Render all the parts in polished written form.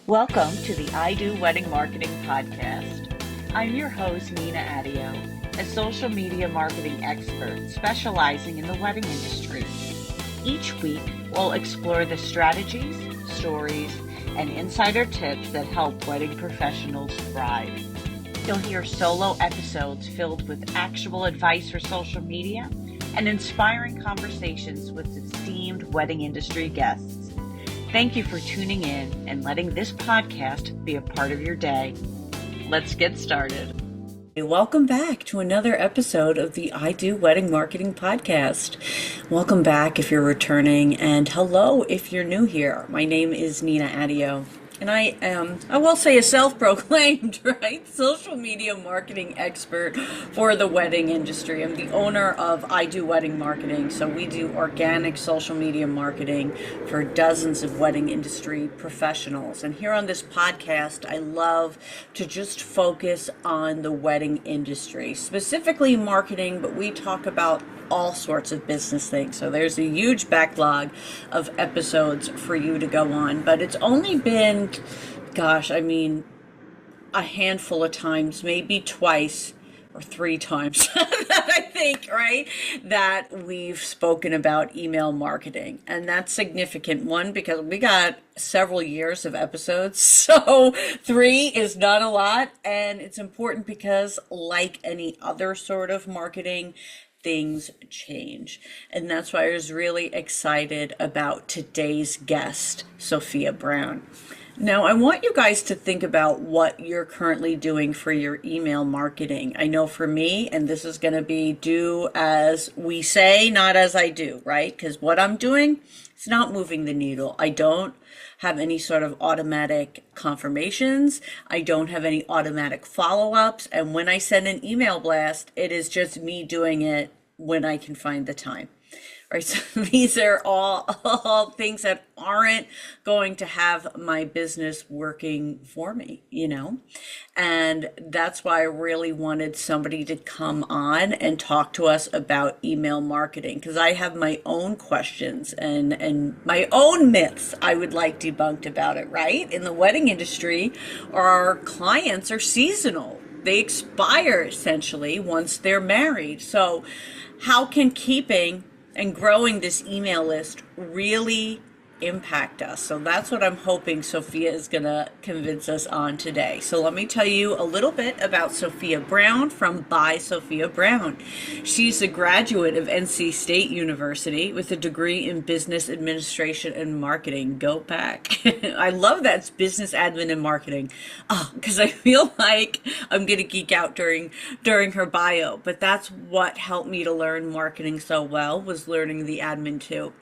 Welcome to the I Do Wedding Marketing Podcast. I'm your host, Nina Adio, a social media marketing expert specializing in the wedding industry. Each week, we'll explore the strategies, stories, and insider tips that help wedding professionals thrive. You'll hear solo episodes filled with actual advice for social media and inspiring conversations with esteemed wedding industry guests. Thank you for tuning in and letting this podcast be a part of your day. Let's get started. Welcome back to another episode of the I Do Wedding Marketing Podcast. Welcome back if you're returning, and hello if you're new here. My name is Nina Adio. And I am, I will say, a self-proclaimed, right, social media marketing expert for the wedding industry. I'm the owner of I Do Wedding Marketing, so we do organic social media marketing for dozens of wedding industry professionals. And here on this podcast, I love to just focus on the wedding industry, specifically marketing, but we talk about all sorts of business things. So there's a huge backlog of episodes for you to go on, but it's only been, a handful of times, maybe twice or three times that I think, right, that we've spoken about email marketing. And that's significant. One, because we got several years of episodes, so three is not a lot. And it's important because, like any other sort of marketing, things change. And that's why I was really excited about today's guest, Sofia Brown. Now, I want you guys to think about what you're currently doing for your email marketing. I know for me, and this is going to be do as we say, not as I do, right? Because what I'm doing, it's not moving the needle. I don't have any sort of automatic confirmations. I don't have any automatic follow-ups. And when I send an email blast, it is just me doing it when I can find the time. Right, so these are all things that aren't going to have my business working for me, and that's why I really wanted somebody to come on and talk to us about email marketing, because I have my own questions and my own myths I would like debunked about it, right? In the wedding industry, our clients are seasonal. They expire essentially once they're married. So how can keeping and growing this email list really impact us? So that's what I'm hoping Sofia is going to convince us on today. So let me tell you a little bit about Sofia Brown from By Sofia Brown. She's a graduate of NC State University with a degree in business administration and marketing. Go back. I love that it's business admin and marketing, because I feel like I'm going to geek out during her bio. But that's what helped me to learn marketing so well, was learning the admin too.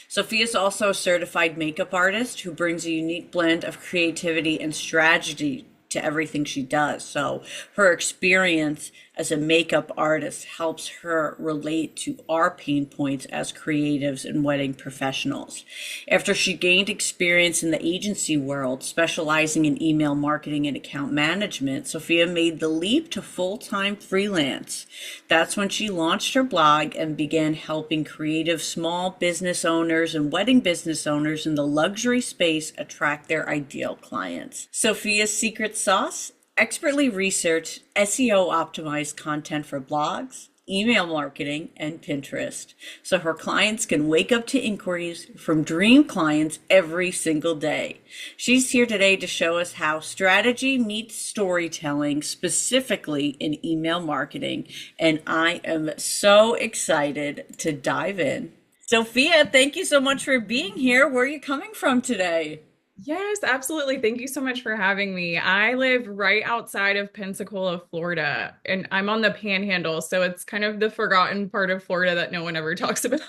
Sophia is also a certified makeup artist who brings a unique blend of creativity and strategy to everything she does. So her experience as a makeup artist helps her relate to our pain points as creatives and wedding professionals. After she gained experience in the agency world, specializing in email marketing and account management, Sophia made the leap to full-time freelance. That's when she launched her blog and began helping creative small business owners and wedding business owners in the luxury space attract their ideal clients. Sophia's secret sauce: expertly researched SEO optimized content for blogs, email marketing, and Pinterest, so her clients can wake up to inquiries from dream clients every single day. She's here today to show us how strategy meets storytelling, specifically in email marketing, and I am so excited to dive in. Sophia, thank you so much for being here. Where are you coming from today? Yes, absolutely. Thank you so much for having me. I live right outside of Pensacola, Florida, and I'm on the Panhandle, so it's kind of the forgotten part of Florida that no one ever talks about.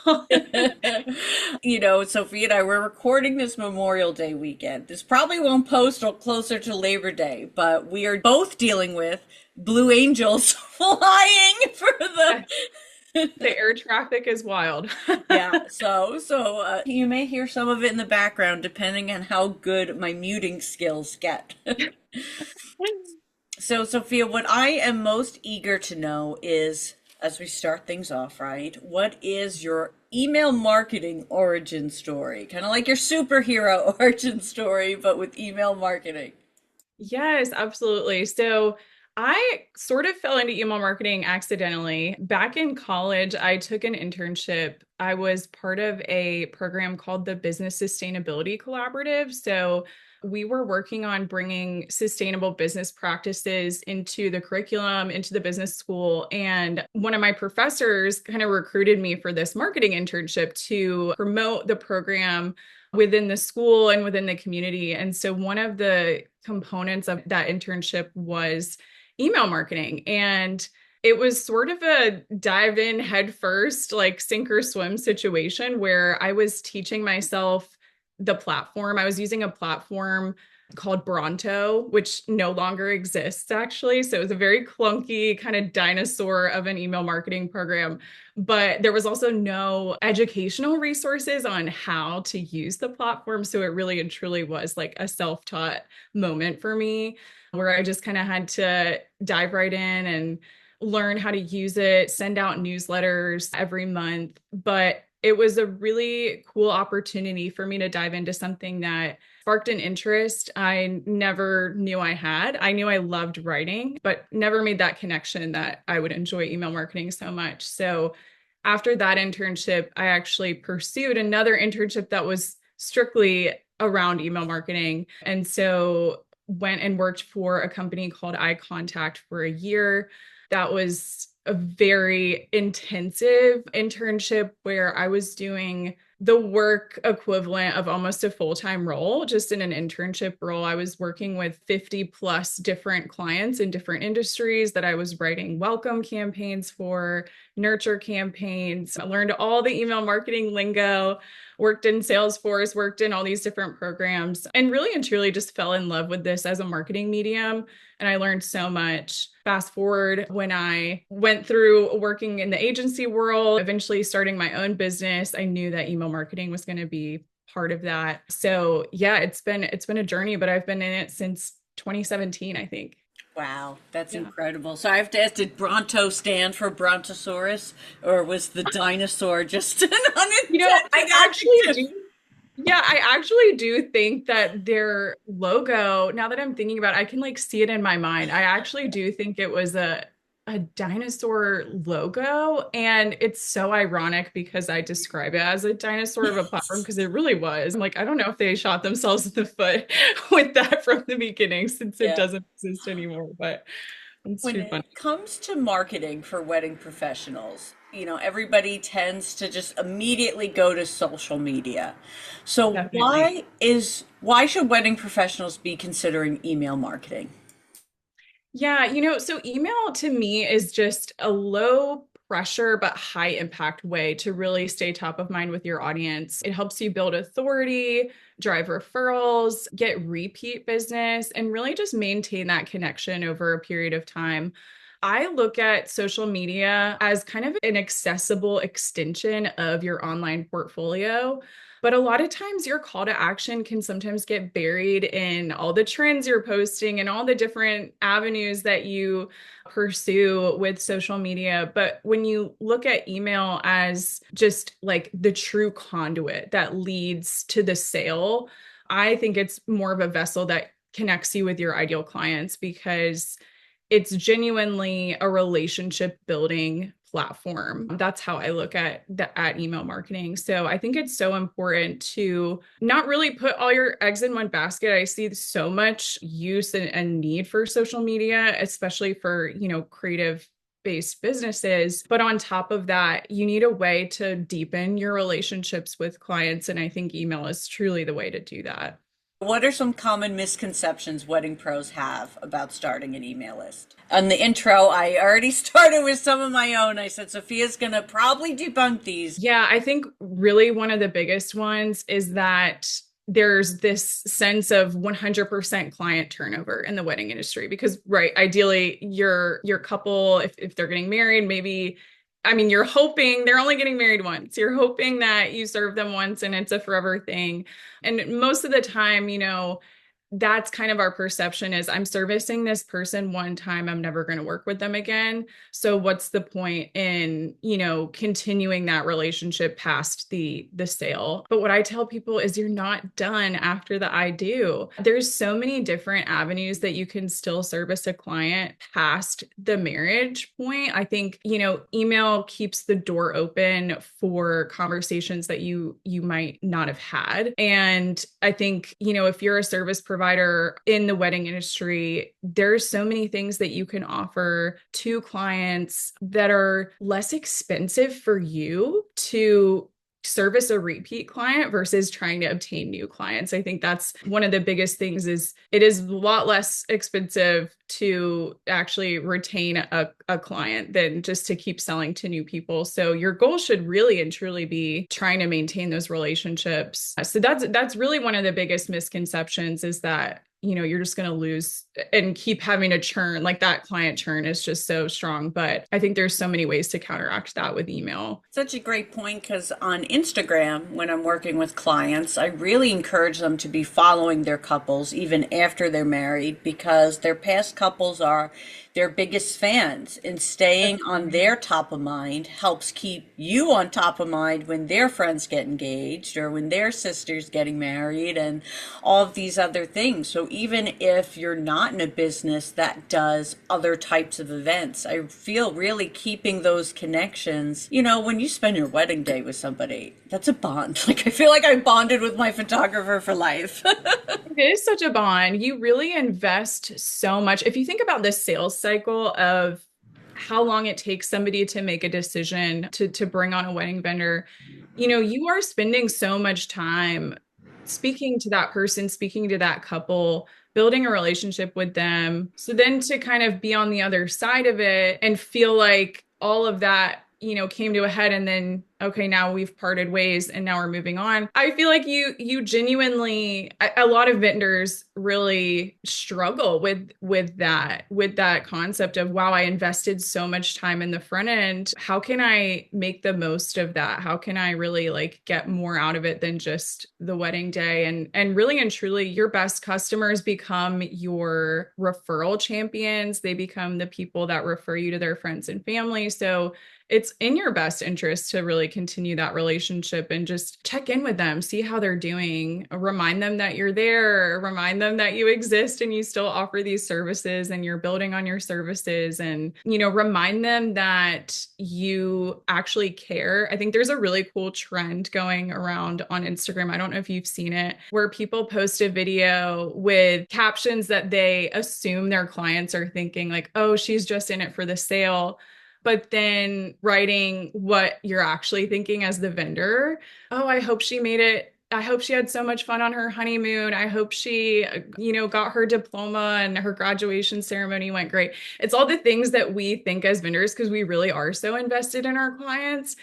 Sophia and I were recording this Memorial Day weekend. This probably won't post till closer to Labor Day, but we are both dealing with Blue Angels flying for the The air traffic is wild. yeah, so you may hear some of it in the background depending on how good my muting skills get. So, Sophia, what I am most eager to know is, as we start things off, right, what is your email marketing origin story, kind of like your superhero origin story, but with email marketing. Yes, absolutely. So I sort of fell into email marketing accidentally. Back in college, I took an internship. I was part of a program called the Business Sustainability Collaborative. So we were working on bringing sustainable business practices into the curriculum, into the business school. And one of my professors kind of recruited me for this marketing internship to promote the program within the school and within the community. And so one of the components of that internship was email marketing. And it was sort of a dive in head first, like sink or swim situation where I was teaching myself the platform. I was using a platform called Bronto, which no longer exists actually. So it was a very clunky kind of dinosaur of an email marketing program. But there was also no educational resources on how to use the platform. So it really and truly was like a self-taught moment for me where I just kind of had to dive right in and learn how to use it, send out newsletters every month. But it was a really cool opportunity for me to dive into something that sparked an interest I never knew I had. I knew I loved writing, but never made that connection that I would enjoy email marketing so much. So after that internship, I actually pursued another internship that was strictly around email marketing. And so went and worked for a company called Eye Contact for a year. That was a very intensive internship where I was doing the work equivalent of almost a full-time role, just in an internship role. I was working with 50 plus different clients in different industries that I was writing welcome campaigns for, nurture campaigns. I learned all the email marketing lingo, worked in Salesforce, worked in all these different programs, and really and truly just fell in love with this as a marketing medium. And I learned so much. Fast forward when I went through working in the agency world, eventually starting my own business, I knew that email marketing was going to be part of that. So yeah, it's been a journey, but I've been in it since 2017, I think. Wow, that's Yeah. incredible. So I have to ask, did Bronto stand for Brontosaurus, or was the dinosaur just an I unintended actually adjective? do. Yeah, I actually do think that their logo, now that I'm thinking about it, I can like see it in my mind. I actually do think it was a dinosaur logo. And it's so ironic because I describe it as a dinosaur of a platform because it really was. I'm like, I don't know if they shot themselves in the foot with that from the beginning since it Yeah. doesn't exist anymore, but it's When too funny. it comes to marketing for wedding professionals, everybody tends to just immediately go to social media. So Definitely. why should wedding professionals be considering email marketing? Yeah, so email to me is just a low pressure but high impact way to really stay top of mind with your audience. It helps you build authority, drive referrals, get repeat business, and really just maintain that connection over a period of time. I look at social media as kind of an accessible extension of your online portfolio. But a lot of times your call to action can sometimes get buried in all the trends you're posting and all the different avenues that you pursue with social media. But when you look at email as just like the true conduit that leads to the sale, I think it's more of a vessel that connects you with your ideal clients because it's genuinely a relationship building platform. That's how I look at email marketing. So I think it's so important to not really put all your eggs in one basket. I see so much use and need for social media, especially for, creative based businesses. But on top of that, you need a way to deepen your relationships with clients. And I think email is truly the way to do that. What are some common misconceptions wedding pros have about starting an email list? On the intro, I already started with some of my own. I said Sophia's going to probably debunk these. Yeah, I think really one of the biggest ones is that there's this sense of 100% client turnover in the wedding industry because right, ideally your couple if they're getting married, maybe I mean you're hoping they're only getting married once. You're hoping that you serve them once and it's a forever thing. And most of the time, that's kind of our perception is I'm servicing this person one time, I'm never going to work with them again. So what's the point in, continuing that relationship past the sale? But what I tell people is you're not done after the I do. There's so many different avenues that you can still service a client past the marriage point. I think, email keeps the door open for conversations that you might not have had. And I think, if you're a service provider in the wedding industry, there's so many things that you can offer to clients that are less expensive for you to service a repeat client versus trying to obtain new clients. I think that's one of the biggest things is it is a lot less expensive to actually retain a client than just to keep selling to new people. So your goal should really and truly be trying to maintain those relationships. So that's really one of the biggest misconceptions is that you're just going to lose and keep having to churn. Like that client churn is just so strong. But I think there's so many ways to counteract that with email. Such a great point, because on Instagram, when I'm working with clients, I really encourage them to be following their couples even after they're married, because their past couples are their biggest fans, and staying on their top of mind helps keep you on top of mind when their friends get engaged or when their sister's getting married and all of these other things. So even if you're not in a business that does other types of events, I feel really keeping those connections, when you spend your wedding day with somebody, that's a bond. Like I feel like I bonded with my photographer for life. It is such a bond. You really invest so much. If you think about the sales cycle of how long it takes somebody to make a decision to bring on a wedding vendor, you are spending so much time speaking to that person, speaking to that couple, building a relationship with them. So then to kind of be on the other side of it and feel like all of that, came to a head and then, okay, now we've parted ways and now we're moving on. I feel like you genuinely, a lot of vendors really struggle with that concept of, wow, I invested so much time in the front end. How can I make the most of that? How can I really get more out of it than just the wedding day? And really and truly, your best customers become your referral champions. They become the people that refer you to their friends and family. So it's in your best interest to really continue that relationship and just check in with them, see how they're doing, remind them that you're there, remind them that you exist and you still offer these services and you're building on your services, and, remind them that you actually care. I think there's a really cool trend going around on Instagram. I don't know if you've seen it, where people post a video with captions that they assume their clients are thinking like, oh, she's just in it for the sale, but then writing what you're actually thinking as the vendor. Oh, I hope she made it. I hope she had so much fun on her honeymoon. I hope she, got her diploma and her graduation ceremony went great. It's all the things that we think as vendors because we really are so invested in our clients.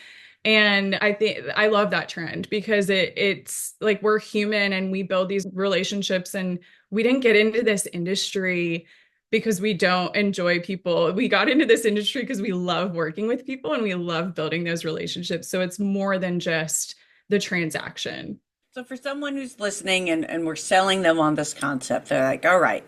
And I think I love that trend because it's like we're human and we build these relationships, and we didn't get into this industry because we don't enjoy people. We got into this industry because we love working with people and we love building those relationships. So it's more than just the transaction. So for someone who's listening and we're selling them on this concept, they're like, all right,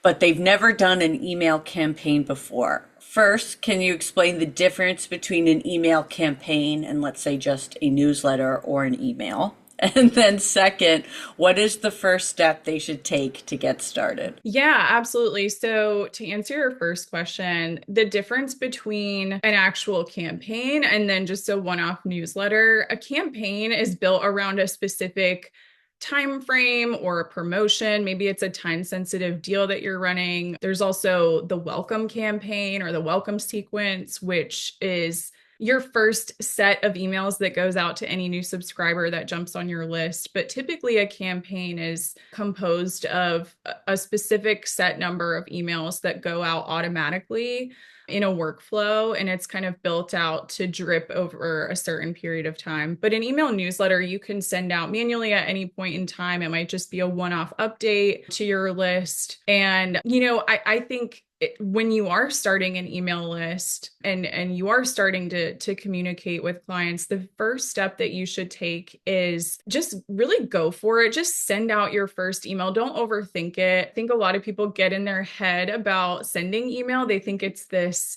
but they've never done an email campaign before. First, can you explain the difference between an email campaign and, let's say, just a newsletter or an email? And then second, what is the first step they should take to get started? Yeah, absolutely. So to answer your first question, the difference between an actual campaign and then just a one-off newsletter, a campaign is built around a specific time frame or a promotion. Maybe it's a time sensitive deal that you're running. There's also the welcome campaign or the welcome sequence, which is your first set of emails that goes out to any new subscriber that jumps on your list. But typically a campaign is composed of a specific set number of emails that go out automatically in a workflow, and it's kind of built out to drip over a certain period of time. But an email newsletter you can send out manually at any point in time. It might just be a one-off update to your list. And, I think when you are starting an email list and you are starting to communicate with clients, the first step that you should take is just really go for it. Just send out your first email. Don't overthink it. I think a lot of people get in their head about sending email. They think it's this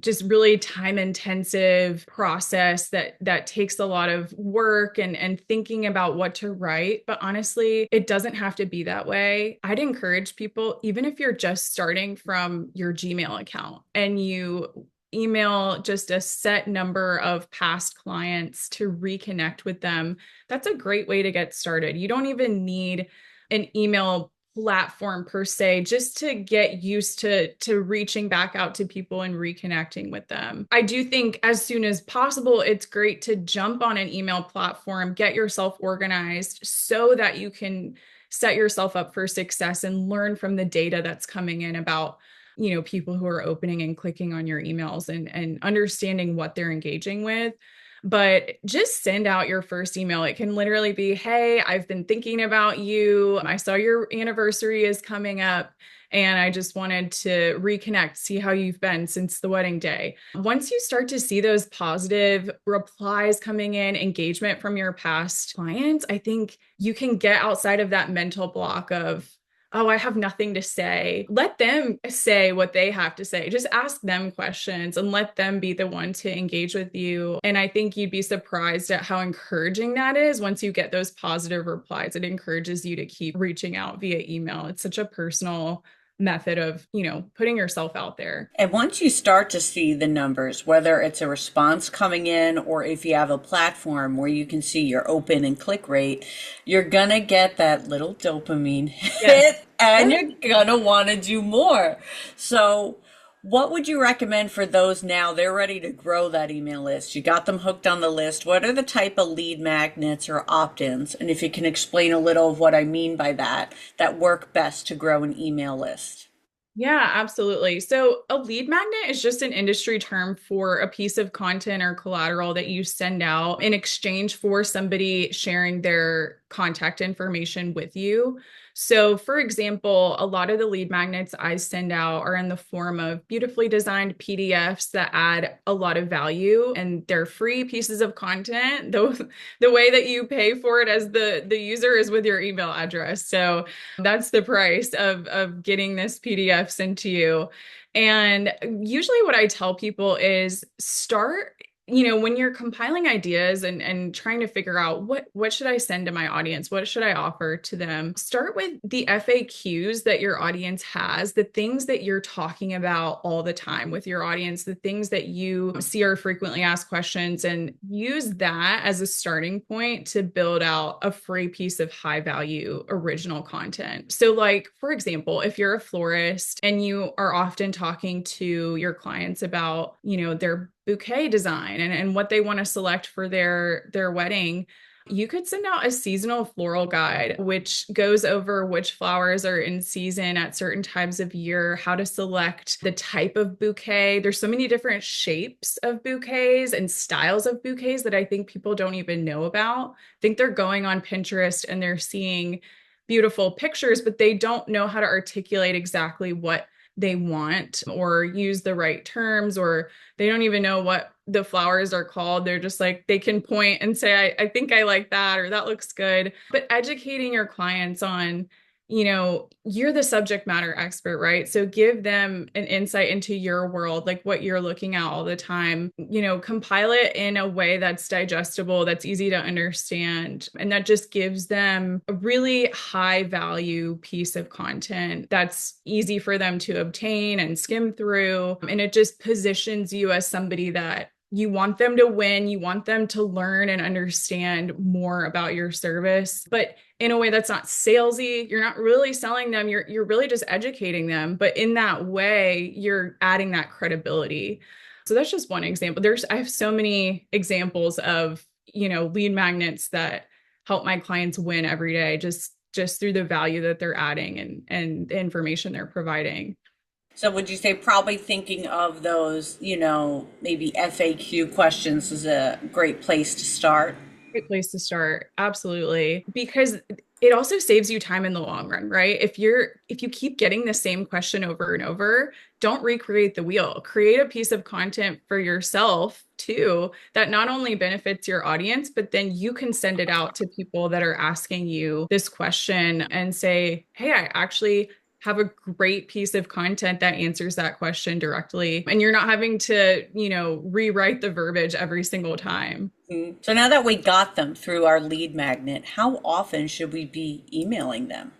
just really time intensive process that takes a lot of work and thinking about what to write. But honestly, it doesn't have to be that way. I'd encourage people, even if you're just starting from your Gmail account and you email just a set number of past clients to reconnect with them, that's a great way to get started. You don't even need an email platform per se, just to get used to reaching back out to people and reconnecting with them. I do think as soon as possible, it's great to jump on an email platform, get yourself organized so that you can set yourself up for success and learn from the data that's coming in about people who are opening and clicking on your emails and understanding what they're engaging with. But just send out your first email. It can literally be, hey, I've been thinking about you. I saw your anniversary is coming up, and I just wanted to reconnect, see how you've been since the wedding day. Once you start to see those positive replies coming in, engagement from your past clients, I think you can get outside of that mental block of, oh, I have nothing to say. Let them say what they have to say. Just ask them questions and let them be the one to engage with you. And I think you'd be surprised at how encouraging that is once you get those positive replies. It encourages you to keep reaching out via email. It's such a personal method of, putting yourself out there. And once you start to see the numbers, whether it's a response coming in or if you have a platform where you can see your open and click rate, you're going to get that little dopamine Yes. hit and you're going to want to do more. So, what would you recommend for those now? They're ready to grow that email list. You got them hooked on the list. What are the type of lead magnets or opt-ins? And if you can explain a little of what I mean by that, that work best to grow an email list. Yeah, absolutely. So a lead magnet is just an industry term for a piece of content or collateral that you send out in exchange for somebody sharing their contact information with you. So, for example, a lot of the lead magnets I send out are in the form of beautifully designed PDFs that add a lot of value, and they're free pieces of content. The way that you pay for it as the user is with your email address. So that's the price of getting this PDF sent to you. And usually what I tell people is start, when you're compiling ideas and trying to figure out what should I send to my audience? What should I offer to them? Start with the FAQs that your audience has, the things that you're talking about all the time with your audience, the things that you see are frequently asked questions, and use that as a starting point to build out a free piece of high value original content. So like, for example, if you're a florist and you are often talking to your clients about, their bouquet design and what they want to select for their wedding, you could send out a seasonal floral guide, which goes over which flowers are in season at certain times of year, how to select the type of bouquet. There's so many different shapes of bouquets and styles of bouquets that I think people don't even know about. I think they're going on Pinterest and they're seeing beautiful pictures, but they don't know how to articulate exactly what they want or use the right terms, or they don't even know what the flowers are called. They're just like, they can point and say, I think I like that, or that looks good. But educating your clients on, you're the subject matter expert, right? So give them an insight into your world, like what you're looking at all the time, compile it in a way that's digestible, that's easy to understand. And that just gives them a really high value piece of content that's easy for them to obtain and skim through. And it just positions you as somebody that you want them to win. You want them to learn and understand more about your service, but in a way that's not salesy. You're not really selling them. You're really just educating them. But in that way, you're adding that credibility. So that's just one example. I have so many examples of, lead magnets that help my clients win every day, just through the value that they're adding and the information they're providing. So would you say probably thinking of those, maybe FAQ questions is a great place to start? Great place to start. Absolutely. Because it also saves you time in the long run, right? If you keep getting the same question over and over, don't recreate the wheel. Create a piece of content for yourself too that not only benefits your audience, but then you can send it out to people that are asking you this question and say, "Hey, I actually have a great piece of content that answers that question directly." And you're not having to, rewrite the verbiage every single time. So now that we got them through our lead magnet, how often should we be emailing them?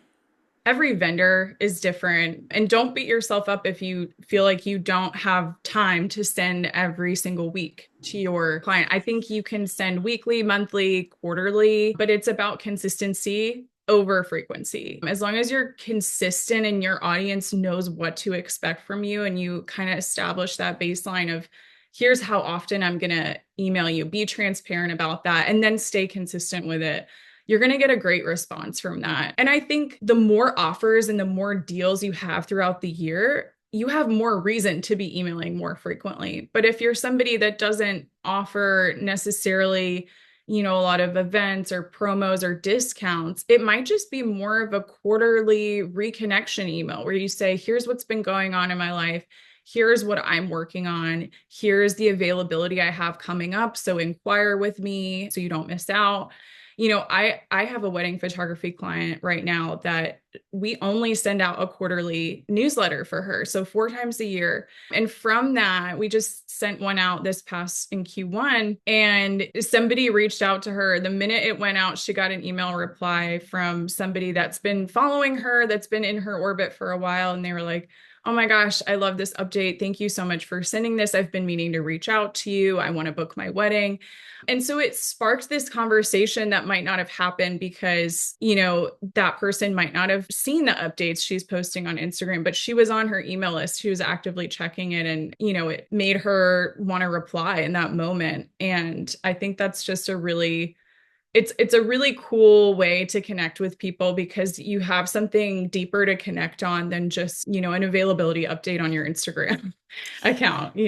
Every vendor is different, and don't beat yourself up if you feel like you don't have time to send every single week to your client. I think you can send weekly, monthly, quarterly, but it's about consistency over frequency. As long as you're consistent and your audience knows what to expect from you, and you kind of establish that baseline of here's how often I'm going to email you, be transparent about that, and then stay consistent with it, you're going to get a great response from that. And I think the more offers and the more deals you have throughout the year, you have more reason to be emailing more frequently. But if you're somebody that doesn't offer necessarily, a lot of events or promos or discounts, it might just be more of a quarterly reconnection email where you say, here's what's been going on in my life. Here's what I'm working on. Here's the availability I have coming up. So inquire with me so you don't miss out. I have a wedding photography client right now that we only send out a quarterly newsletter for her. So 4 times a year. And from that, we just sent one out this past in Q1, and somebody reached out to her. The minute it went out, she got an email reply from somebody that's been following her, that's been in her orbit for a while. And they were like, "Oh my gosh, I love this update. Thank you so much for sending this. I've been meaning to reach out to you. I want to book my wedding." And so it sparked this conversation that might not have happened because, that person might not have seen the updates she's posting on Instagram, but she was on her email list. She was actively checking it, and, it made her want to reply in that moment. And I think that's just it's a really cool way to connect with people because you have something deeper to connect on than just, an availability update on your Instagram account.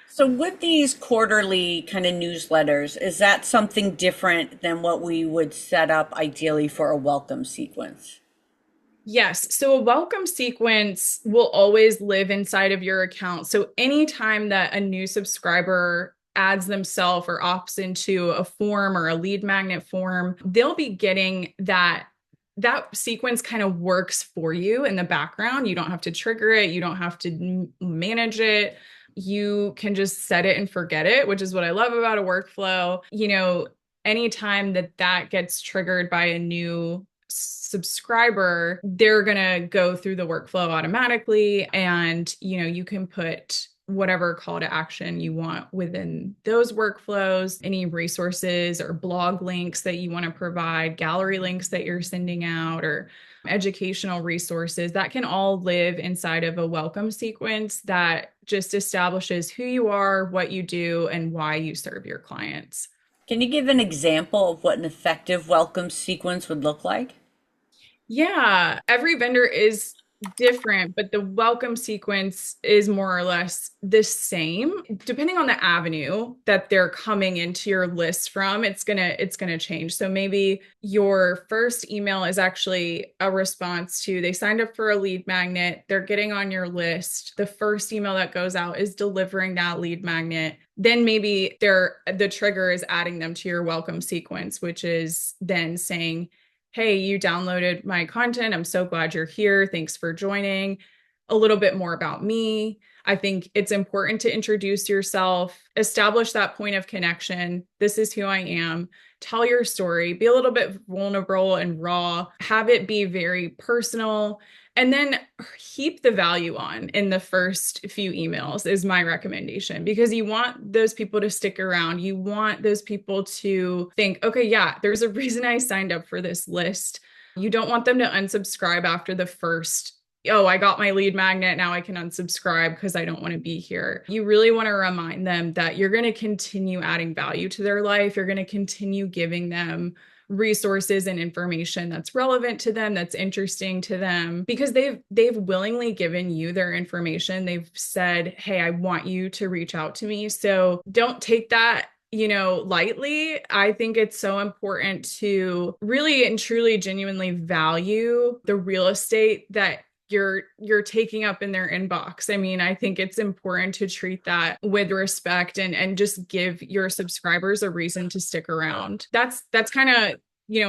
So with these quarterly kind of newsletters, is that something different than what we would set up ideally for a welcome sequence? Yes. So a welcome sequence will always live inside of your account. So anytime that a new subscriber adds themselves or opts into a form or a lead magnet form, they'll be getting that sequence kind of works for you in the background. You don't have to trigger it. You don't have to manage it. You can just set it and forget it, which is what I love about a workflow. Anytime that gets triggered by a new subscriber, they're going to go through the workflow automatically. And, you can put whatever call to action you want within those workflows, any resources or blog links that you want to provide, gallery links that you're sending out, or educational resources that can all live inside of a welcome sequence that just establishes who you are, what you do, and why you serve your clients. Can you give an example of what an effective welcome sequence would look like? Yeah, every vendor is different, but the welcome sequence is more or less the same. Depending on the avenue that they're coming into your list from, it's gonna change. So maybe your first email is actually a response to they signed up for a lead magnet, they're getting on your list. The first email that goes out is delivering that lead magnet. Then maybe the trigger is adding them to your welcome sequence, which is then saying, "Hey, you downloaded my content. I'm so glad you're here. Thanks for joining." A little bit more about me. I think it's important to introduce yourself, establish that point of connection. This is who I am. Tell your story, be a little bit vulnerable and raw, have it be very personal, and then heap the value on in the first few emails is my recommendation, because you want those people to stick around. You want those people to think, okay, yeah, there's a reason I signed up for this list. You don't want them to unsubscribe after the first, "Oh, I got my lead magnet. Now I can unsubscribe because I don't want to be here." You really want to remind them that you're going to continue adding value to their life. You're going to continue giving them resources and information that's relevant to them, that's interesting to them, because they've willingly given you their information. They've said, "Hey, I want you to reach out to me." So don't take that lightly. I think it's so important to really and truly genuinely value the real estate that you're taking up in their inbox. I mean, I think it's important to treat that with respect and just give your subscribers a reason to stick around. That's kind of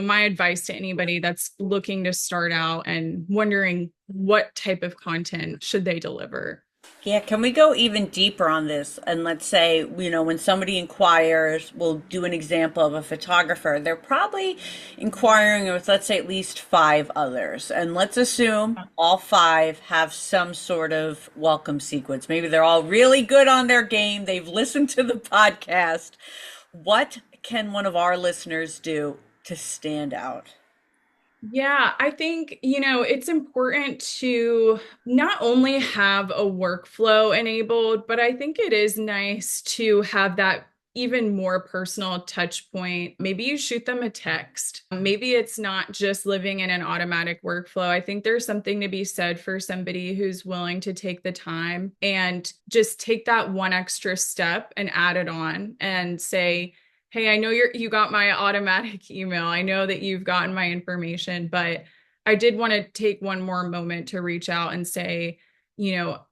my advice to anybody that's looking to start out and wondering what type of content should they deliver. Yeah, can we go even deeper on this? And let's say, when somebody inquires, we'll do an example of a photographer. They're probably inquiring with, let's say, at least five others. And let's assume all five have some sort of welcome sequence. Maybe they're all really good on their game. They've listened to the podcast. What can one of our listeners do to stand out? Yeah, I think, it's important to not only have a workflow enabled, but I think it is nice to have that even more personal touch point. Maybe you shoot them a text. Maybe it's not just living in an automatic workflow. I think there's something to be said for somebody who's willing to take the time and just take that one extra step and add it on and say, hey, I know you got my automatic email. I know that you've gotten my information, but I did want to take one more moment to reach out and say,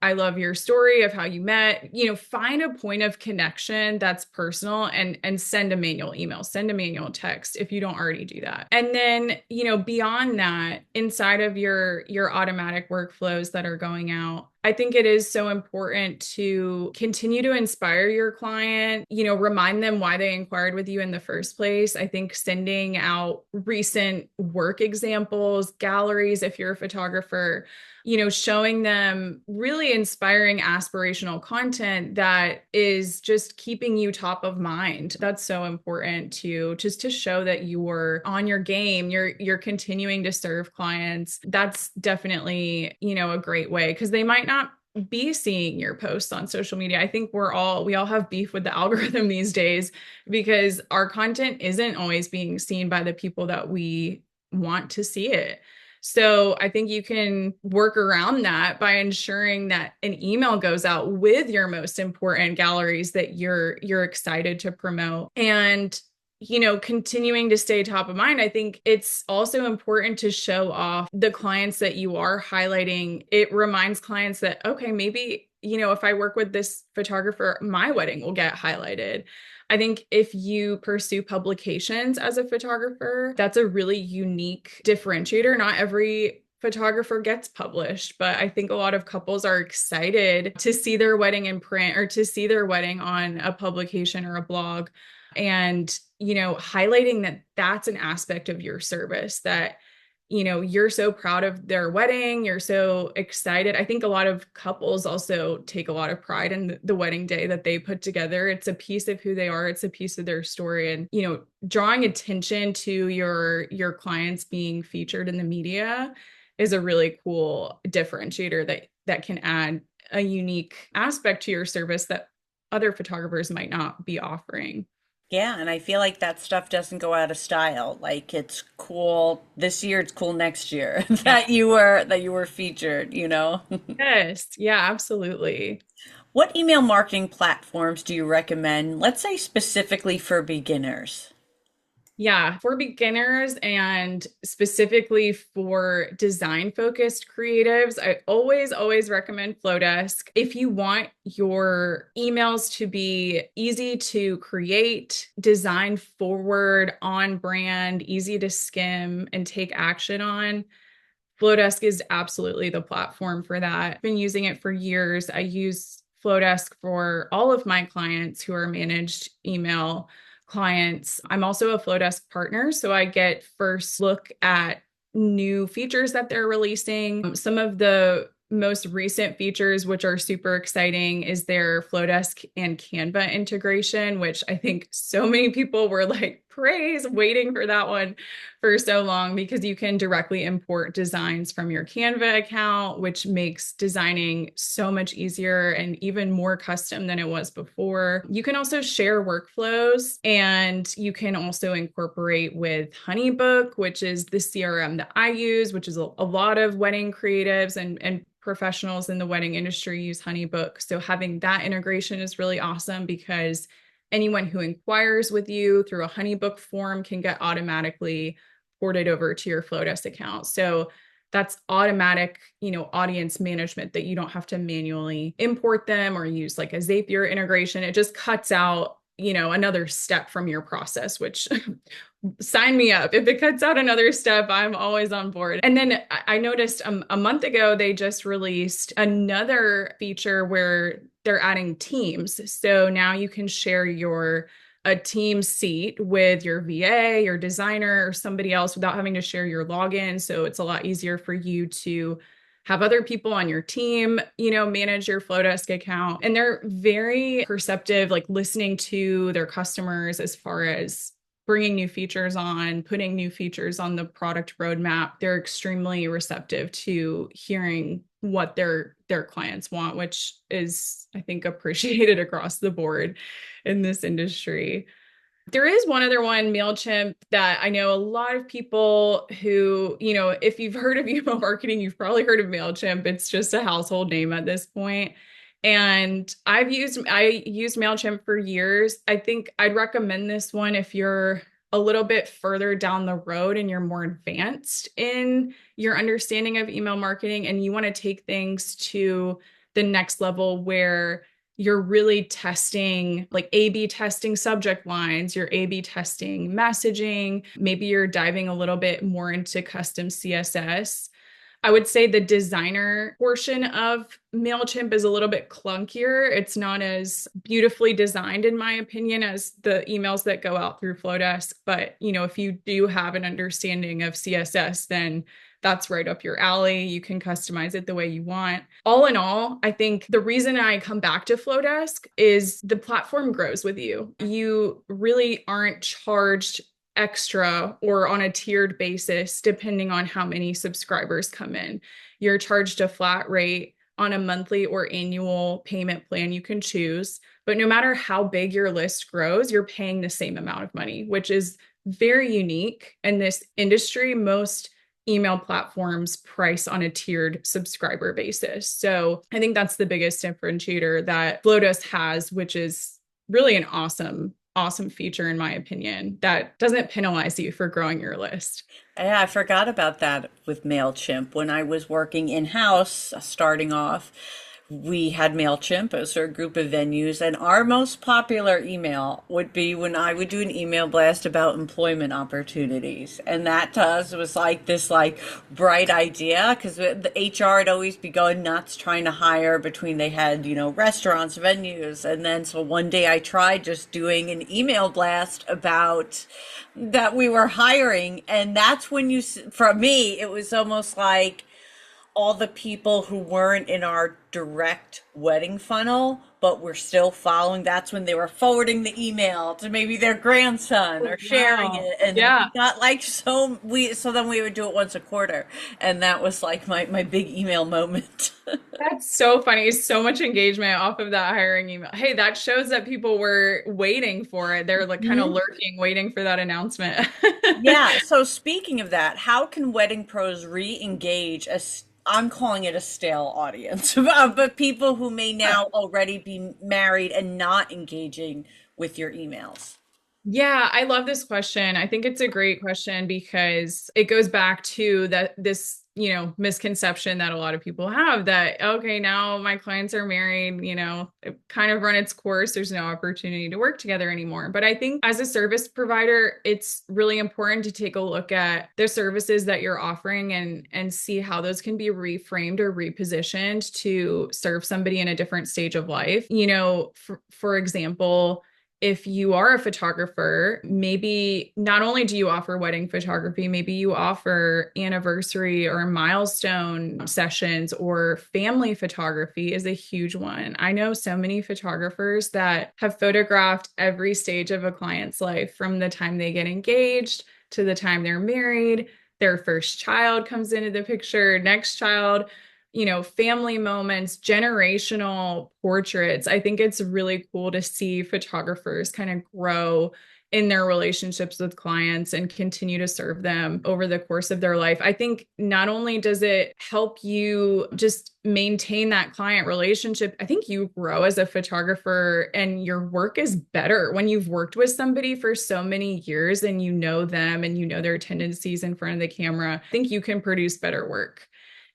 I love your story of how you met. Find a point of connection that's personal and send a manual email, send a manual text if you don't already do that. And then, beyond that, inside of your automatic workflows that are going out, I think it is so important to continue to inspire your client, remind them why they inquired with you in the first place. I think sending out recent work examples, galleries, if you're a photographer, showing them really inspiring aspirational content that is just keeping you top of mind. That's so important to show that you're on your game, you're continuing to serve clients. That's definitely, a great way because they might not be seeing your posts on social media. I think we all have beef with the algorithm these days because our content isn't always being seen by the people that we want to see it. So I think you can work around that by ensuring that an email goes out with your most important galleries that you're excited to promote. And continuing to stay top of mind, I think it's also important to show off the clients that you are highlighting. It reminds clients that, okay, maybe, if I work with this photographer, my wedding will get highlighted. I think if you pursue publications as a photographer, that's a really unique differentiator. Not every photographer gets published, but I think a lot of couples are excited to see their wedding in print or to see their wedding on a publication or a blog. And, highlighting that that's an aspect of your service that, you're so proud of their wedding. You're so excited. I think a lot of couples also take a lot of pride in the wedding day that they put together. It's a piece of who they are. It's a piece of their story. And, drawing attention to your clients being featured in the media is a really cool differentiator that can add a unique aspect to your service that other photographers might not be offering. Yeah, and I feel like that stuff doesn't go out of style. Like it's cool this year, it's cool next year that you were featured. Yes. Yeah, absolutely. What email marketing platforms do you recommend, let's say specifically for beginners? Yeah, for beginners and specifically for design focused creatives, I always recommend Flodesk. If you want your emails to be easy to create, design forward, on brand, easy to skim and take action on, Flodesk is absolutely the platform for that. I've been using it for years. I use Flodesk for all of my clients who are managed email clients. I'm also a Flodesk partner, so I get first look at new features that they're releasing. Some of the most recent features, which are super exciting, is their Flodesk and Canva integration, which I think so many people were like, praise, waiting for that one for so long because you can directly import designs from your Canva account, which makes designing so much easier and even more custom than it was before. You can also share workflows and you can also incorporate with Honeybook, which is the CRM that I use, which is a lot of wedding creatives and professionals in the wedding industry use Honeybook. So having that integration is really awesome because anyone who inquires with you through a Honeybook form can get automatically ported over to your Flodesk account. So that's automatic, audience management that you don't have to manually import them or use like a Zapier integration. It just cuts out, another step from your process, which sign me up. If it cuts out another step, I'm always on board. And then I noticed a month ago, they just released another feature where they're adding teams. So now you can share a team seat with your VA, your designer, or somebody else without having to share your login. So it's a lot easier for you to have other people on your team, manage your Flodesk account. And they're very perceptive, like listening to their customers as far as bringing new features on, putting new features on the product roadmap. They're extremely receptive to hearing what their clients want, which is, I think, appreciated across the board in this industry. There is one other one, Mailchimp, that I know a lot of people who, if you've heard of email marketing, you've probably heard of Mailchimp. It's just a household name at this point. And I used Mailchimp for years. I think I'd recommend this one if you're a little bit further down the road and you're more advanced in your understanding of email marketing and you want to take things to the next level where you're really testing, like A/B testing subject lines, you're A/B testing messaging, maybe you're diving a little bit more into custom CSS. I would say the designer portion of Mailchimp is a little bit clunkier. It's not as beautifully designed, in my opinion, as the emails that go out through Flodesk. But, if you do have an understanding of CSS, then that's right up your alley. You can customize it the way you want. All in all, I think the reason I come back to Flodesk is the platform grows with you. You really aren't charged extra or on a tiered basis, depending on how many subscribers come in. You're charged a flat rate on a monthly or annual payment plan you can choose. But no matter how big your list grows, you're paying the same amount of money, which is very unique in this industry. Most email platforms price on a tiered subscriber basis. So I think that's the biggest differentiator that Flodesk has, which is really an awesome feature, in my opinion, that doesn't penalize you for growing your list. Yeah, I forgot about that with Mailchimp. When I was working in-house, starting off, we had Mailchimp as our group of venues, and our most popular email would be when I would do an email blast about employment opportunities, and that to us was like this bright idea because the HR would always be going nuts trying to hire between they had restaurants, venues, and then so one day I tried just doing an email blast about that we were hiring, and that's when for me it was almost like all the people who weren't in our direct wedding funnel, but were still following. That's when they were forwarding the email to maybe their grandson or sharing Wow. it. And Yeah. we got so then we would do it once a quarter. And that was like my big email moment. That's so funny. So much engagement off of that hiring email. Hey, that shows that people were waiting for it. They're like kind of Mhm. lurking, waiting for that announcement. Yeah. So speaking of that, how can wedding pros re-engage I'm calling it a stale audience, but people who may now already be married and not engaging with your emails? Yeah, I love this question. I think it's a great question because it goes back to this, misconception that a lot of people have that, okay, now my clients are married, it kind of run its course. There's no opportunity to work together anymore. But I think as a service provider, it's really important to take a look at the services that you're offering and see how those can be reframed or repositioned to serve somebody in a different stage of life. For example, if you are a photographer, maybe not only do you offer wedding photography, maybe you offer anniversary or milestone sessions, or family photography is a huge one. I know so many photographers that have photographed every stage of a client's life, from the time they get engaged to the time they're married. Their first child comes into the picture, next child, family moments, generational portraits. I think it's really cool to see photographers kind of grow in their relationships with clients and continue to serve them over the course of their life. I think not only does it help you just maintain that client relationship, I think you grow as a photographer and your work is better when you've worked with somebody for so many years and you know them and you know their tendencies in front of the camera. I think you can produce better work.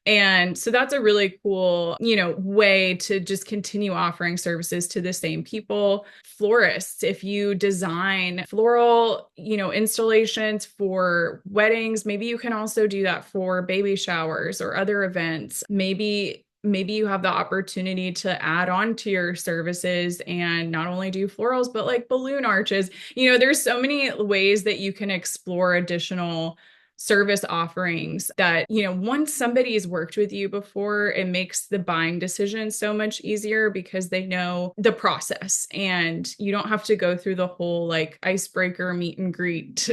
And so that's a really cool, way to just continue offering services to the same people. Florists, if you design floral, installations for weddings, maybe you can also do that for baby showers or other events. Maybe you have the opportunity to add on to your services and not only do florals, but like balloon arches. There's so many ways that you can explore additional service offerings that, once somebody's worked with you before, it makes the buying decision so much easier because they know the process and you don't have to go through the whole like icebreaker meet and greet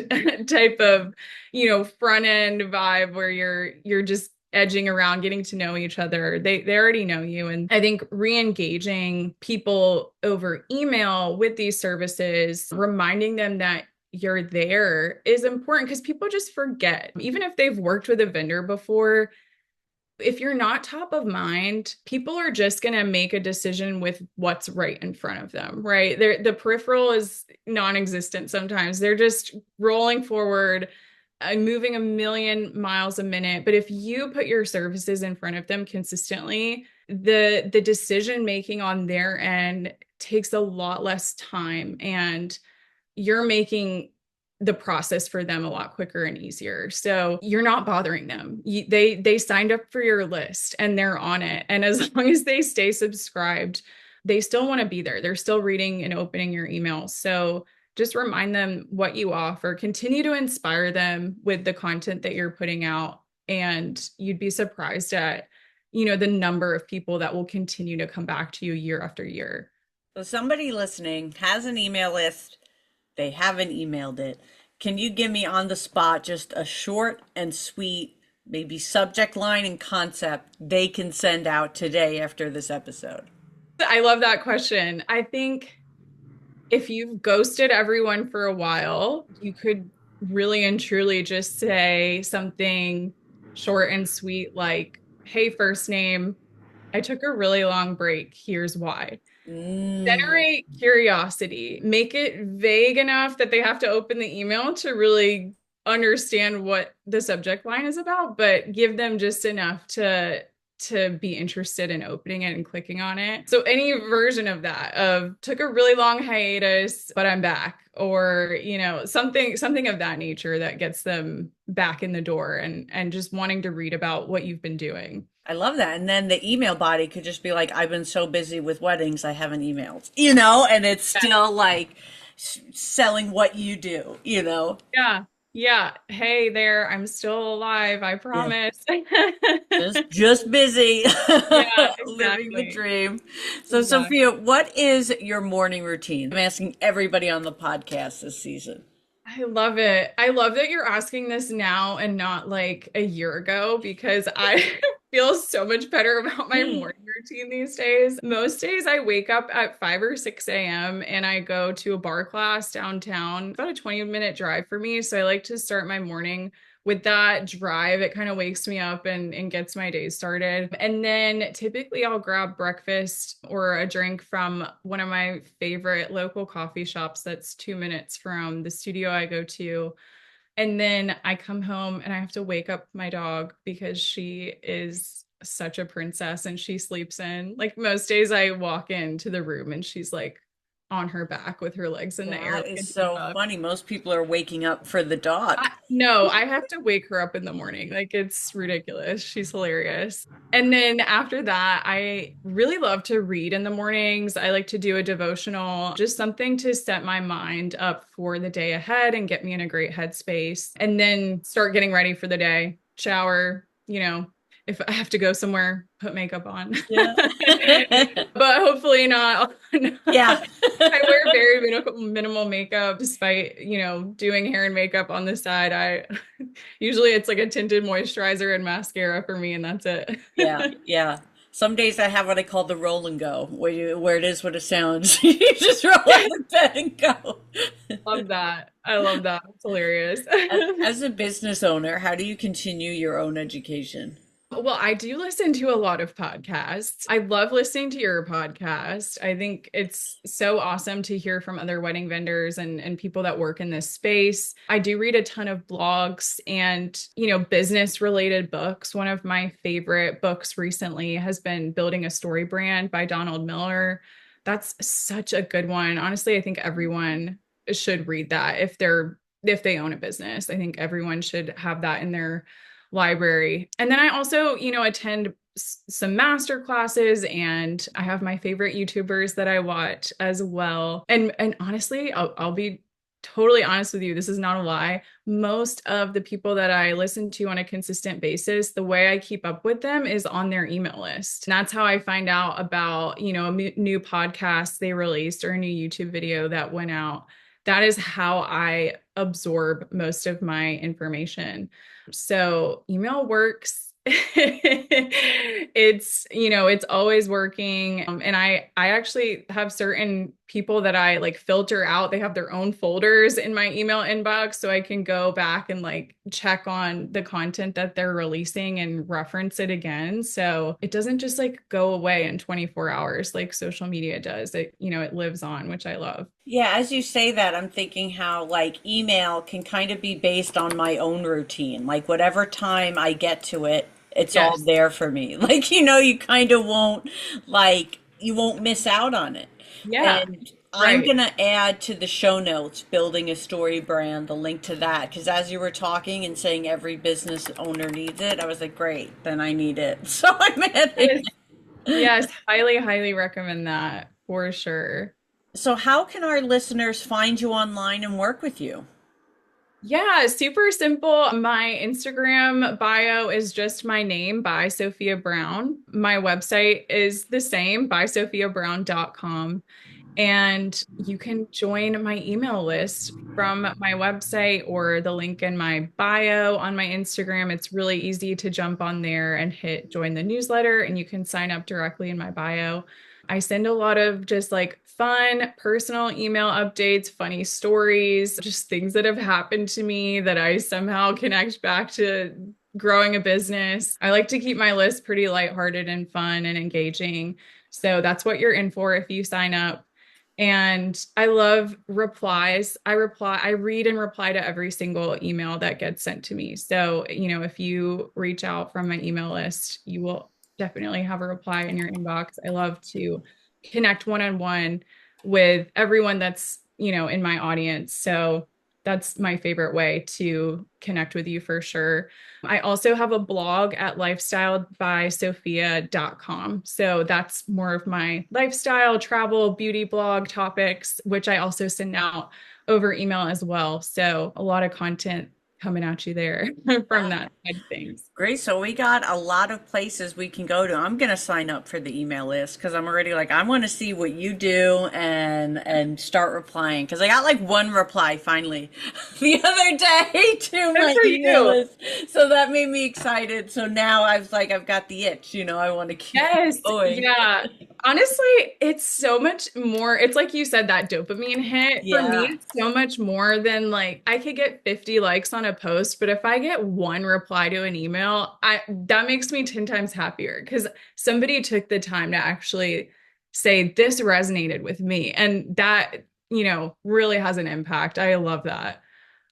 type of, front end vibe where you're just edging around, getting to know each other. They already know you. And I think re-engaging people over email with these services, reminding them that you're there is important because people just forget. Even if they've worked with a vendor before, if you're not top of mind, people are just going to make a decision with what's right in front of them, right? The peripheral is non-existent sometimes. They're just rolling forward, moving a million miles a minute. But if you put your services in front of them consistently, the decision making on their end takes a lot less time and you're making the process for them a lot quicker and easier. So you're not bothering them. They signed up for your list and they're on it. And as long as they stay subscribed, they still want to be there. They're still reading and opening your emails. So just remind them what you offer, continue to inspire them with the content that you're putting out. And you'd be surprised at, the number of people that will continue to come back to you year after year. So somebody listening has an email list. They haven't emailed it. Can you give me on the spot just a short and sweet, maybe subject line and concept they can send out today after this episode? I love that question. I think if you've ghosted everyone for a while, you could really and truly just say something short and sweet like, hey, first name, I took a really long break. Here's why. Generate curiosity, make it vague enough that they have to open the email to really understand what the subject line is about, but give them just enough to be interested in opening it and clicking on it. So any version of that, of took a really long hiatus, but I'm back, or something of that nature that gets them back in the door and just wanting to read about what you've been doing. I love that. And then the email body could just be like, I've been so busy with weddings, I haven't emailed, and it's still like selling what you do, Yeah. Yeah. Hey there, I'm still alive, I Yeah. promise. Just busy. Yeah, Living the exactly. dream. So Exactly. Sophia, what is your morning routine? I'm asking everybody on the podcast this season. I love it. I love that you're asking this now and not like a year ago because I feel so much better about my morning routine these days. Most days I wake up at 5 or 6 a.m. and I go to a bar class downtown. About a 20-minute drive for me. So I like to start my morning with that drive. It kind of wakes me up and gets my day started. And then typically I'll grab breakfast or a drink from one of my favorite local coffee shops that's 2 minutes from the studio I go to. And then I come home and I have to wake up my dog because she is such a princess and she sleeps in. Like most days I walk into the room and she's like on her back with her legs in the air That like a is so diva. funny. Most people are waking up for the dog. No, I have to wake her up in the morning. Like it's ridiculous. She's hilarious. And then after that, I really love to read in the mornings. I like to do a devotional, just something to set my mind up for the day ahead and get me in a great headspace. And then start getting ready for the day, shower, if I have to go somewhere, put makeup on. Yeah. But hopefully not. Yeah. I wear very minimal makeup despite, doing hair and makeup on the side. I usually it's like a tinted moisturizer and mascara for me and that's it. Yeah. Yeah. Some days I have what I call the roll and go, where it is what it sounds. You just roll out of bed and go. Love that. I love that. It's hilarious. As a business owner, how do you continue your own education? Well, I do listen to a lot of podcasts. I love listening to your podcast. I think it's so awesome to hear from other wedding vendors and people that work in this space. I do read a ton of blogs and, business related books. One of my favorite books recently has been Building a Story Brand by Donald Miller. That's such a good one. Honestly, I think everyone should read that if they own a business. I think everyone should have that in their library. And then I also, attend some master classes, and I have my favorite YouTubers that I watch as well. And honestly, I'll be totally honest with you. This is not a lie. Most of the people that I listen to on a consistent basis, the way I keep up with them is on their email list. And that's how I find out about, a new podcast they released or a new YouTube video that went out. That is how I absorb most of my information. So email works. It's always working. And I actually have certain people that I like filter out. They have their own folders in my email inbox so I can go back and like check on the content that they're releasing and reference it again. So it doesn't just like go away in 24 hours like social media does. It lives on, which I love. Yeah, as you say that, I'm thinking how like email can kind of be based on my own routine. Like whatever time I get to it, it's all Yes. there for me. Like, you kind of won't you won't miss out on it. Yeah. And I'm Right. gonna add to the show notes, building a story brand, the link to that. Because as you were talking and saying every business owner needs it, I was like, great, then I need it. So I'm adding. Yes. Yes. Highly, highly recommend that for sure. So how can our listeners find you online and work with you? Yeah, super simple. My Instagram bio is just my name, by Sophia Brown. My website is the same, bysophiabrown.com. And you can join my email list from my website or the link in my bio on my Instagram. It's really easy to jump on there and hit join the newsletter, and you can sign up directly in my bio. I send a lot of just like fun personal email updates, funny stories, just things that have happened to me that I somehow connect back to growing a business. I like to keep my list pretty lighthearted and fun and engaging. So that's what you're in for if you sign up. And I love replies. I read and reply to every single email that gets sent to me. So, if you reach out from my email list, you will definitely have a reply in your inbox. I love to connect one-on-one with everyone that's, in my audience. So that's my favorite way to connect with you for sure. I also have a blog at lifestylebysophia.com. So that's more of my lifestyle, travel, beauty blog topics, which I also send out over email as well. So a lot of content coming at you there from that side of things. Great. So we got a lot of places we can go to. I'm gonna sign up for the email list because I'm already like I want to see what you do and start replying because I got like one reply finally the other day to Good my for email you. list. So that made me excited. So now I was like I've got the itch, I want to keep Yes, going. yeah. Honestly, it's so much more. It's like you said, that dopamine hit. For me, Yeah. it's so much more than like I could get 50 likes on a post, but if I get one reply to an email, I that makes me 10 times happier because somebody took the time to actually say this resonated with me. And that, really has an impact. I love that.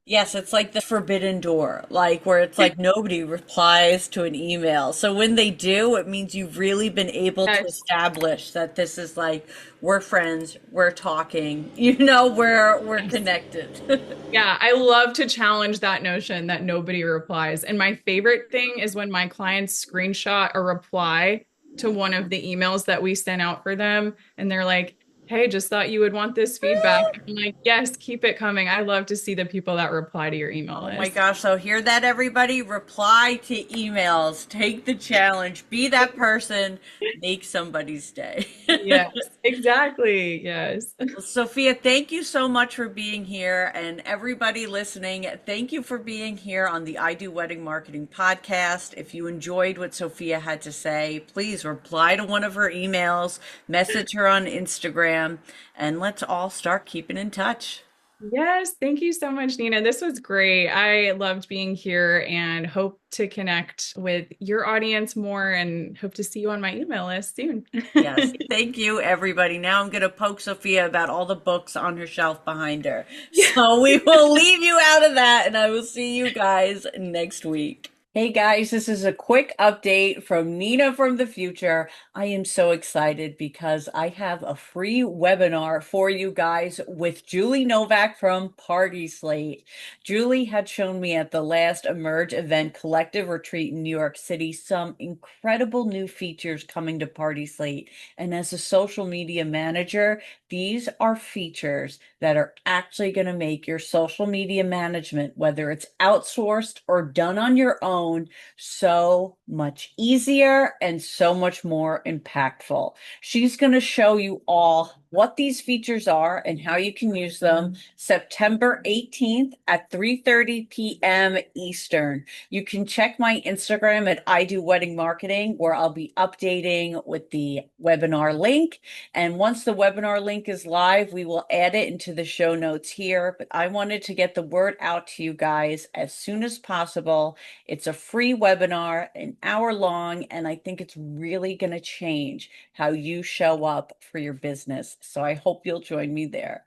Yes, it's like the forbidden door, like where it's like nobody replies to an email. So when they do, it means you've really been able to Yes. establish that this is like we're friends, we're talking, we're Yes. connected. Yeah, I love to challenge that notion that nobody replies. And my favorite thing is when my clients screenshot a reply to one of the emails that we sent out for them. And they're like, Hey, just thought you would want this feedback. I'm like, yes, keep it coming. I love to see the people that reply to your email Oh my list. gosh, so hear that, everybody? Reply to emails. Take the challenge. Be that person. Make somebody's day. Yes, exactly. Yes. Well, Sophia, thank you so much for being here. And everybody listening, thank you for being here on the I Do Wedding Marketing podcast. If you enjoyed what Sophia had to say, please reply to one of her emails, message her on Instagram, and let's all start keeping in touch. Yes, thank you so much, Nina. This was great. I loved being here and hope to connect with your audience more and hope to see you on my email list soon. Yes, thank you, everybody. Now I'm going to poke Sophia about all the books on her shelf behind her. Yeah. So we will leave you out of that, and I will see you guys next week. Hey guys, this is a quick update from Nina from the future. I am so excited because I have a free webinar for you guys with Julie Novak from Party Slate. Julie had shown me at the last Emerge event collective retreat in New York City some incredible new features coming to Party Slate. And as a social media manager, these are features that are actually going to make your social media management, whether it's outsourced or done on your own, so much easier and so much more impactful. She's going to show you all what these features are and how you can use them September 18th at 3:30 p.m. Eastern. You can check my Instagram at I Do Wedding Marketing, where I'll be updating with the webinar link. And once the webinar link is live, we will add it into the show notes here. But I wanted to get the word out to you guys as soon as possible. It's a free webinar, an hour long, and I think it's really going to change how you show up for your business. So I hope you'll join me there.